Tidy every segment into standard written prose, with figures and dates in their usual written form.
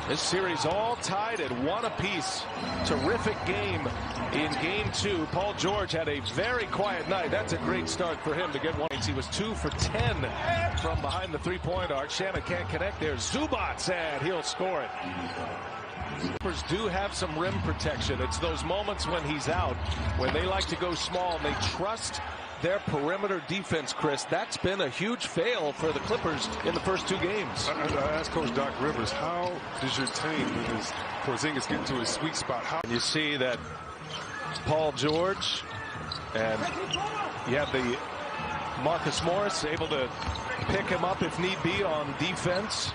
This series all tied at 1 apiece. Terrific game in game 2. Paul George had a very quiet night. That's a great start for him to get 1. He was 2 for 10 from behind the three-point arc. Shannon can't connect there. Zubats, and he'll score it. Clippers do have some rim protection. It's those moments when he's out, when they like to go small and they trust their perimeter defense, Chris. That's been a huge fail for the Clippers in the first 2 games. I asked Coach Doc Rivers, how does your team, when Porzingis get to his sweet spot? How? You see that Paul George, and you have the Marcus Morris able to pick him up if need be on defense.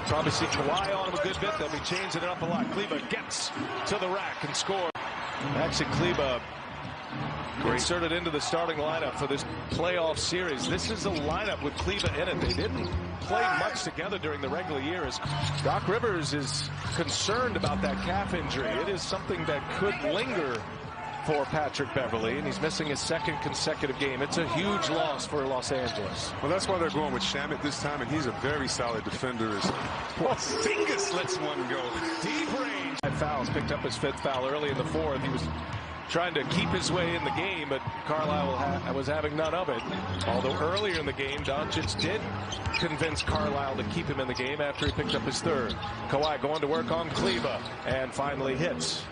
Probably see Kawhi on him a good bit. They'll be changing it up a lot. Kleba gets to the rack and scores. Actually, Kleba inserted into the starting lineup for this playoff series. This is a lineup with Kleba in it. They didn't play much together during the regular year. As Doc Rivers is concerned about that calf injury. It is something that could linger for Patrick Beverley, and he's missing his 2nd consecutive game. It's a huge loss for Los Angeles. Well, that's why they're going with Shamet this time, and he's a very solid defender. Porzingis lets one go. Deep range. Fouls, picked up his 5th foul early in the 4th. He was trying to keep his way in the game, but Carlisle was having none of it. Although earlier in the game, Doncic did convince Carlisle to keep him in the game after he picked up his 3rd. Kawhi going to work on Kleba and finally hits.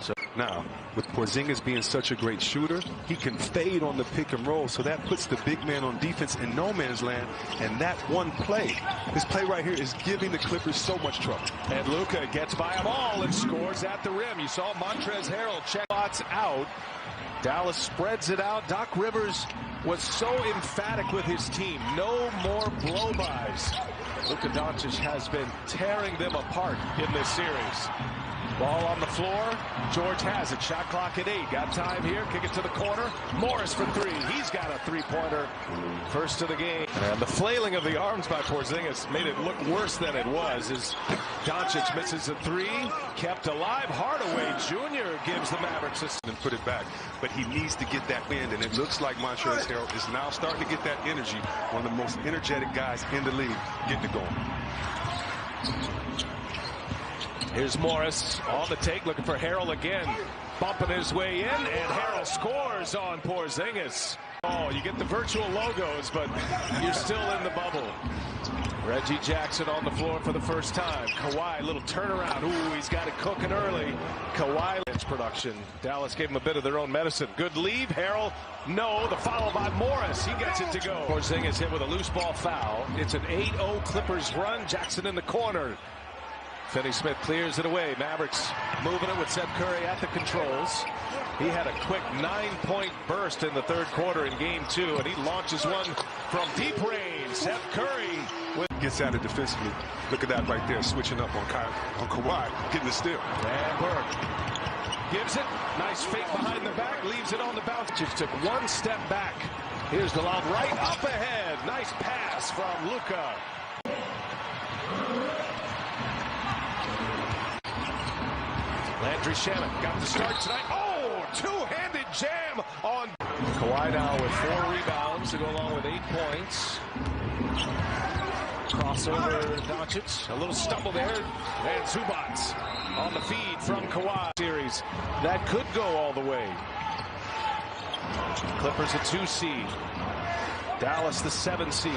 So now, with Porzingis being such a great shooter, he can fade on the pick and roll, so that puts the big man on defense in no man's land. And that one play, this play right here, is giving the Clippers so much trouble. And Luka gets by them all and scores at the rim. You saw Montrezl Harrell check spots out. Dallas spreads it out. Doc Rivers was so emphatic with his team. No more blow-bys. Luka Doncic has been tearing them apart in this series. Ball on the floor. George has it. Shot clock at 8. Got time here. Kick it to the corner. Morris for 3. He's got a 3-pointer. First of the game. And the flailing of the arms by Porzingis made it look worse than it was as Doncic misses a 3. Kept alive. Hardaway Jr. gives the Mavericks a... And put it back. But he needs to get that wind, and it looks like Montrezl Harrell is now starting to get that energy. One of the most energetic guys in the league getting it going. Here's Morris on the take, looking for Harrell again. Bumping his way in, and Harrell scores on Porzingis. Oh, you get the virtual logos, but you're still in the bubble. Reggie Jackson on the floor for the first time. Kawhi, little turnaround. Ooh, he's got it cooking early. Kawhi production. Dallas gave him a bit of their own medicine. Good lead. Harrell, no. The foul by Morris. He gets it to go. Porzingis hit with a loose ball foul. It's an 8-0 Clippers run. Jackson in the corner. Finney-Smith clears it away. Mavericks moving it with Seth Curry at the controls. He had a quick 9-point burst in the 3rd quarter in game 2, and he launches one from deep range. Seth Curry gets at it defensively. Look at that right there, switching up on Kawhi, getting the steal. And Burke gives it. Nice fake behind the back, leaves it on the bounce. Just took 1 step back. Here's the lob right up ahead. Nice pass from Luka. Landry Shamet got the start tonight. Oh, 2-handed jam on Kawhi now with 4 rebounds to go along with 8 points. Crossover, Doncic, a little stumble there, and Zubats on the feed from Kawhi. Series that could go all the way. Clippers a 2 seed. Dallas the 7 seed.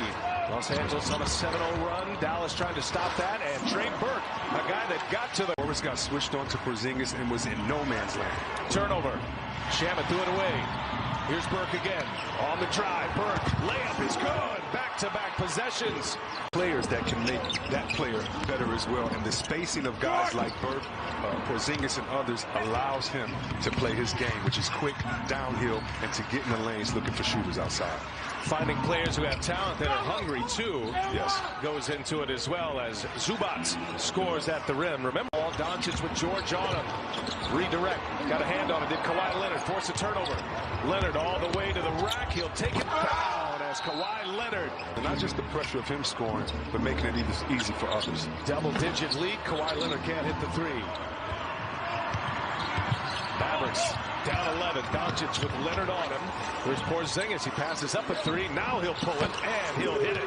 Los Angeles on a 7-0 run. Dallas trying to stop that, and Trey Burke, a guy that got to the... Morris got switched on to Porzingis and was in no man's land. Turnover. Shamet threw it away. Here's Burke again. On the drive. Burke, layup is good. Back-to-back possessions. Players that can make that player better as well, and the spacing of guys like Burke, Porzingis, and others allows him to play his game, which is quick, downhill, and to get in the lanes looking for shooters outside. Finding players who have talent that are hungry, too. Yes. Goes into it as well as Zubats scores at the rim. Remember, Doncic with George on him. Redirect. Got a hand on it. Did Kawhi Leonard force a turnover? Leonard all the way to the rack. He'll take it down as Kawhi Leonard. And not just the pressure of him scoring, but making it easy for others. Double-digit lead. Kawhi Leonard can't hit the 3. Mavericks down 11. Doncic with Leonard on him. There's Porzingis. He passes up a 3. Now he'll pull it, and he'll hit it.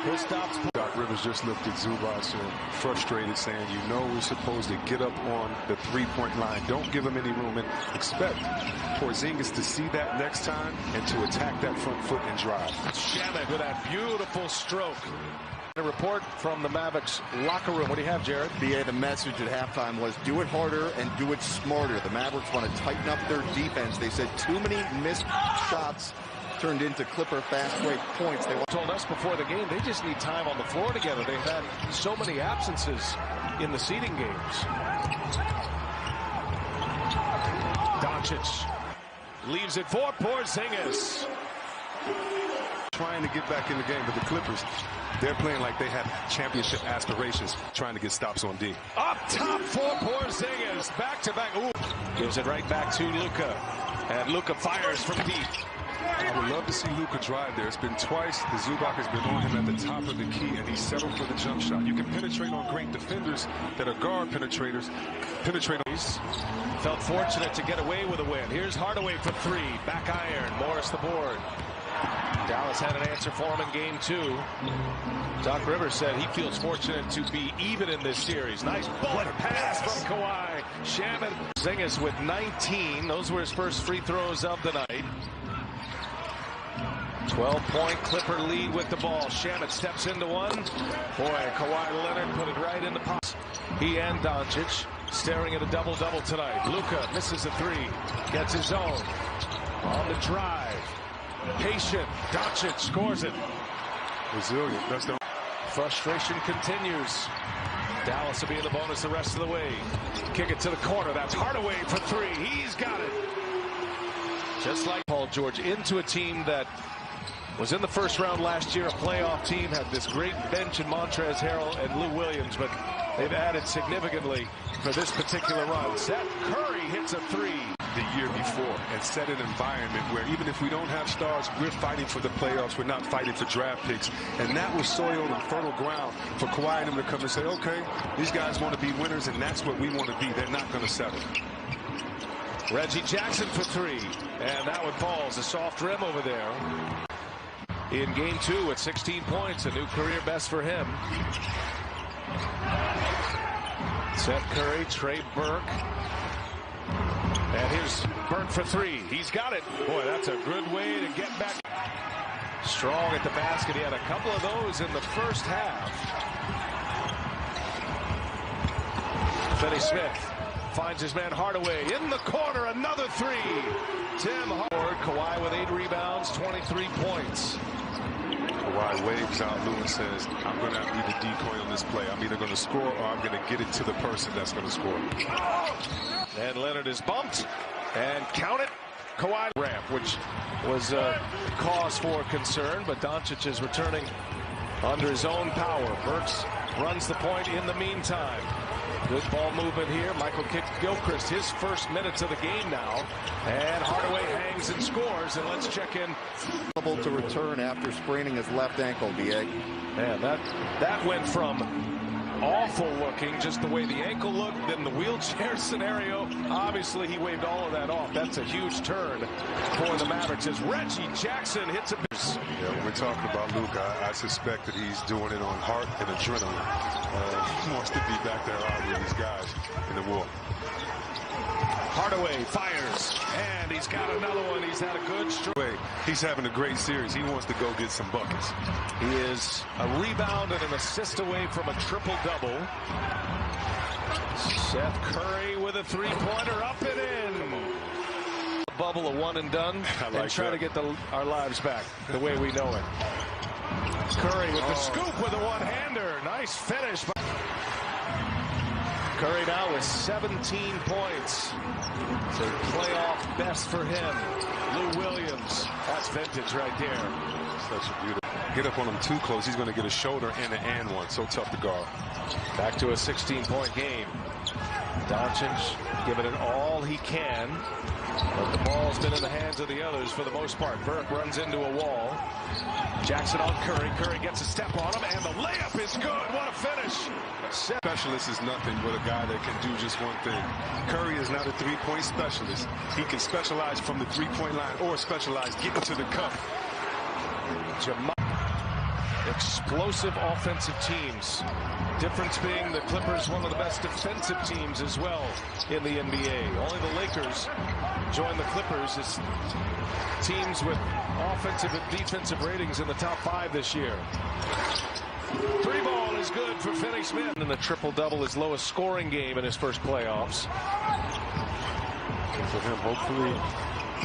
His stops. Doc Rivers just looked at Zubac and frustrated, saying, you know we're supposed to get up on the three-point line. Don't give him any room, and expect Porzingis to see that next time and to attack that front foot and drive. Shamet with that beautiful stroke. A report from the Mavericks locker room. What do you have, Jared? The message at halftime was do it harder and do it smarter. The Mavericks want to tighten up their defense. They said too many missed shots turned into Clipper fast break points. They told us before the game they just need time on the floor together. They've had so many absences in the seeding games. Doncic leaves it for Porzingis. Trying to get back in the game, but the Clippers, they're playing like they have championship aspirations, trying to get stops on D. Up top for Porzingis. Back-to-back. Ooh. Gives it right back to Luka. And Luka fires from deep. I would love to see Luka drive there. It's been twice. The Zubac has been on him at the top of the key, and he settled for the jump shot. You can penetrate on great defenders that are guard penetrators. Felt fortunate to get away with a win. Here's Hardaway for three. Back iron. Morris the board. Dallas had an answer for him in game 2. Doc Rivers said he feels fortunate to be even in this series. Nice bullet pass from Kawhi. Shamet. Porzingis with 19. Those were his first free throws of the night. 12-point Clipper lead with the ball. Shamet steps into one. Boy, Kawhi Leonard put it right in the pocket. He and Doncic staring at a double-double tonight. Luka misses a three. Gets his own. On the drive. Patient. Doncic scores it. Resilient. That's the frustration continues. Dallas will be in the bonus the rest of the way. Kick it to the corner. That's Hardaway for three. He's got it. Just like Paul George into a team that was in the first round last year, a playoff team, had this great bench in Montrezl Harrell and Lou Williams, but they've added significantly for this particular run. Seth Curry hits a three. The year before, and set an environment where even if we don't have stars, we're fighting for the playoffs. We're not fighting for draft picks. And that was soil and fertile ground for Kawhi and them to come and say, okay, these guys want to be winners, and that's what we want to be. They're not going to settle. Reggie Jackson for three, and that one falls. A soft rim over there. In game 2 at 16 points, a new career best for him. Seth Curry, Trey Burke. And here's Burke for three. He's got it. Boy, that's a good way to get back. Strong at the basket. He had a couple of those in the first half. Finney Smith finds his man Hardaway in the corner. Another three. Tim Howard. Kawhi with 8 rebounds, 23 points. Kawhi waves out Lou and says, I'm going to be the decoy on this play. I'm either going to score or I'm going to get it to the person that's going to score. And Leonard is bumped. And count it. Kawhi ramp, which was a cause for concern, but Doncic is returning under his own power. Burks runs the point in the meantime. Good ball movement here. Michael Gilchrist, his first minutes of the game now. And Hardaway hangs and scores. And let's check in. Able to return after spraining his left ankle, DA. Man, that went from awful looking, just the way the ankle looked, then the wheelchair scenario. Obviously, he waved all of that off. That's a huge turn for the Mavericks as Reggie Jackson hits a... Yeah, when we're talking about Luka, I suspect that he's doing it on heart and adrenaline. He wants to be back there out with these guys in the war. Hardaway fires, and he's got another one. He's had a good stretch. He's having a great series. He wants to go get some buckets. He is a rebound and an assist away from a triple-double. Seth Curry with a three-pointer up and in. Bubble, a one and done, and try to get our lives back the way we know it. Curry with the scoop with a one-hander. Nice finish. Curry now with 17 points. It's a playoff best for him. Lou Williams. That's vintage right there. Such a beautiful. Get up on him too close. He's going to get a shoulder and one. So tough to guard. Back to a 16-point game. Doncic giving it all he can. But the ball's been in the hands of the others for the most part. Burke runs into a wall. Jackson on Curry. Curry gets a step on him, and the layup is good. What a finish. Specialist is nothing but a guy that can do just one thing. Curry is not a three-point specialist. He can specialize from the three-point line or specialize getting to the cup. explosive offensive teams. Difference being the Clippers, one of the best defensive teams as well in the NBA. Only the Lakers join the Clippers as teams with offensive and defensive ratings in the top 5 this year. Three ball is good for Finney Smith. And the triple-double, his lowest scoring game in his first playoffs. And for him, hopefully,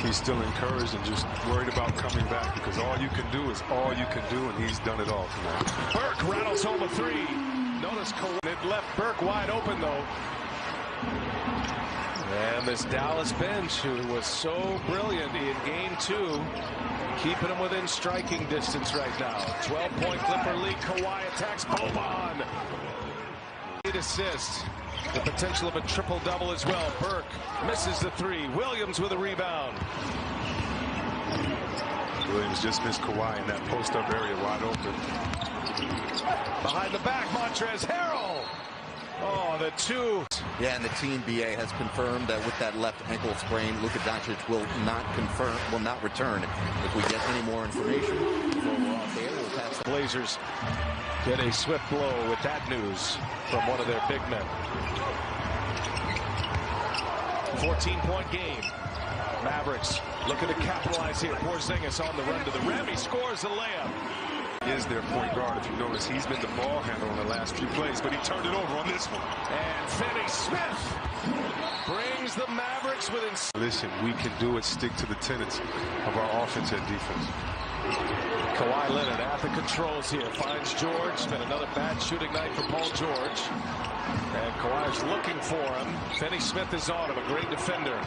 he's still encouraged and just worried about coming back, because all you can do is all you can do, and he's done it all tonight. Burke rattles home a three. Notice it left Burke wide open, though. And this Dallas bench, who was so brilliant in game 2, keeping him within striking distance right now. 12-point Clipper lead. Kawhi attacks Boban. 8 assists. The potential of a triple-double as well. Burke misses the 3. Williams with a rebound. Williams just missed Kawhi in that post-up area wide open. Behind the back, Montrezl Harrell. Oh, the 2. Yeah, and the team BA has confirmed that with that left ankle sprain, Luka Doncic will not return. If we get any more information, so we're off there, we'll pass. Blazers get a swift blow with that news from one of their big men. 14-point game. Mavericks looking to capitalize here. Porzingis on the run to the rim. He scores a layup. Is their point guard. If you notice, he's been the ball handler on the last few plays, but he turned it over on this one. And Finney Smith brings the Mavericks within. Listen, we can do it. Stick to the tenets of our offense and defense. Kawhi Leonard at the controls here. Finds George. It's been another bad shooting night for Paul George. And Kawhi's looking for him. Finney Smith is on him. A great defender.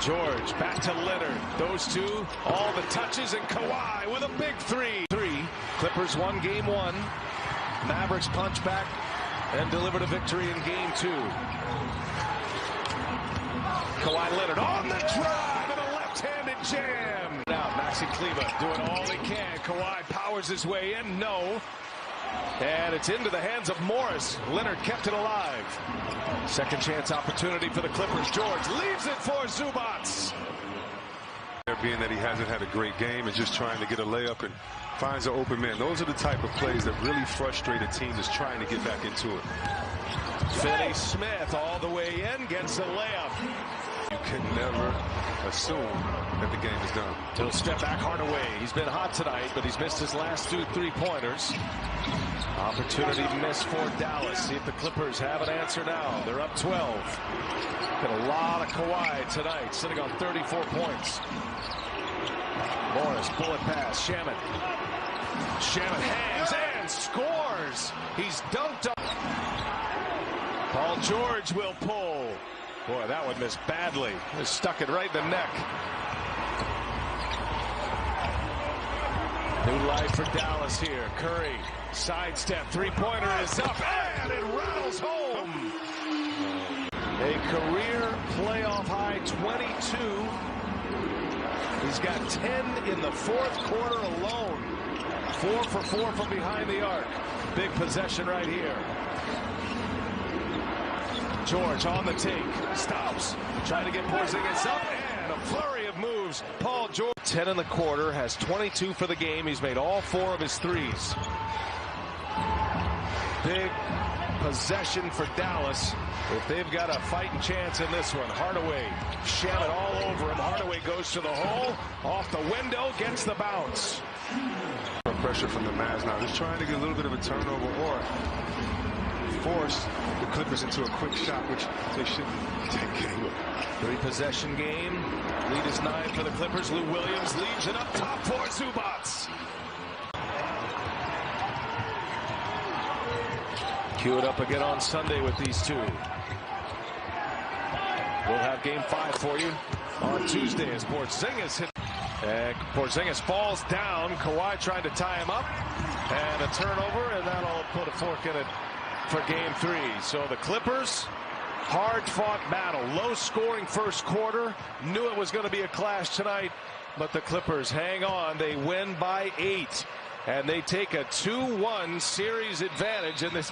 George back to Leonard. Those two, all the touches, and Kawhi with a big 3. Clippers won game 1. Mavericks punch back and delivered a victory in game 2. Kawhi Leonard on the drive and a left-handed jam. Now Maxi Kleber doing all he can. Kawhi powers his way in. No. And it's into the hands of Morris. Leonard kept it alive. Second chance opportunity for the Clippers. George leaves it for Zubats. Being that he hasn't had a great game and just trying to get a layup and finds an open man. Those are the type of plays that really frustrate a team that's trying to get back into it. Finney Smith all the way in, gets a layup. You can never assume that the game is done. He'll step back Hardaway. He's been hot tonight, but he's missed his last 2 3-pointers. Opportunity missed for Dallas. See if the Clippers have an answer now. They're up 12. Got a lot of Kawhi tonight, sitting on 34 points. Morris, bullet pass. Shamet hangs and scores. He's dunked up. Paul George will pull. Boy, that one missed badly. He stuck it right in the neck. New life for Dallas here. Curry, sidestep, 3-pointer is up, and it rattles home. A career playoff high 22. He's got 10 in the 4th quarter alone. 4 for 4 from behind the arc. Big possession right here. George on the take. Stops. Trying to get Porzingis up, and a flurry of moves. Paul George, 10 in the quarter, has 22 for the game. He's made all 4 of his threes. Big possession for Dallas. If they've got a fighting chance in this one. Hardaway, Shamet all over him. Hardaway goes to the hole, off the window, gets the bounce. Pressure from the Mavs now. Just trying to get a little bit of a turnover or force the Clippers into a quick shot, which they shouldn't take anyway. 3-possession game. Lead is 9 for the Clippers. Lou Williams leaves it up top for Zubats. Cue it up again on Sunday with these two. We'll have game 5 for you on Tuesday as Porzingis hit. And Porzingis falls down. Kawhi trying to tie him up. And a turnover, and that'll put a fork in it for game 3. So the Clippers, hard-fought battle. Low-scoring first quarter. Knew it was going to be a clash tonight. But the Clippers hang on. They win by 8. And they take a 2-1 series advantage in this